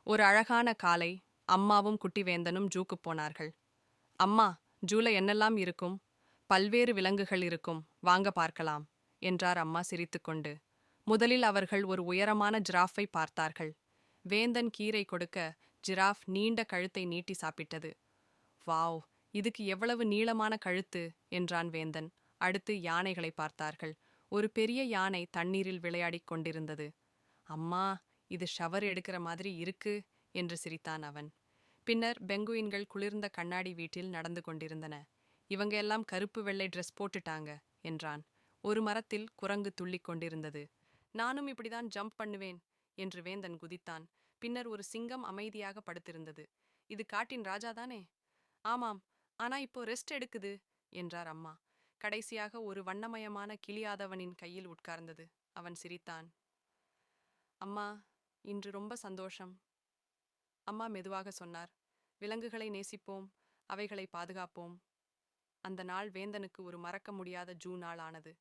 ஒரு அழகான காலை. அம்மாவும் குட்டிவேந்தனும் ஜூக்கு போனார்கள். அம்மா, ஜூல என்னெல்லாம் இருக்கும்? பல்வேறு விலங்குகள் இருக்கும், வாங்க பார்க்கலாம் என்றார் அம்மா சிரித்துக்கொண்டு. முதலில் அவர்கள் ஒரு உயரமான ஜிராஃபை பார்த்தார்கள். வேந்தன் கீரை கொடுக்க ஜிராஃப் நீண்ட கழுத்தை நீட்டி சாப்பிட்டது. வாவ், இதுக்கு எவ்வளவு நீளமான கழுத்து என்றான் வேந்தன். அடுத்து யானைகளை பார்த்தார்கள். ஒரு பெரிய யானை தண்ணீரில் விளையாடிக் கொண்டிருந்தது. அம்மா, இது ஷவர் எடுக்கிற மாதிரி இருக்கு என்று சிரித்தான் அவன். பின்னர் பெங்குயின்கள் குளிர்ந்த கண்ணாடி வீட்டில் நடந்து கொண்டிருந்தன. இவங்க எல்லாம் கருப்பு வெள்ளை ட்ரெஸ் போட்டுட்டாங்க என்றான். ஒரு மரத்தில் குரங்கு துள்ளிக் கொண்டிருந்தது. நானும் இப்படிதான் ஜம்ப் பண்ணுவேன் என்று வேந்தன் குதித்தான். பின்னர் ஒரு சிங்கம் அமைதியாக படுத்திருந்தது. இது காட்டின் ராஜாதானே? ஆமாம், ஆனா இப்போ ரெஸ்ட் எடுக்குது என்றார் அம்மா. கடைசியாக ஒரு வண்ணமயமான கிளியாதவனின் கையில் உட்கார்ந்தது. அவன் சிரித்தான். அம்மா, இன்று ரொம்ப சந்தோஷம். அம்மா மெதுவாக சொன்னார். விலங்குகளை நேசிப்போம், அவைகளை பாதுகாப்போம். அந்த நாள் வேந்தனுக்கு ஒரு மறக்க முடியாத ஜூன் நாள் ஆனது.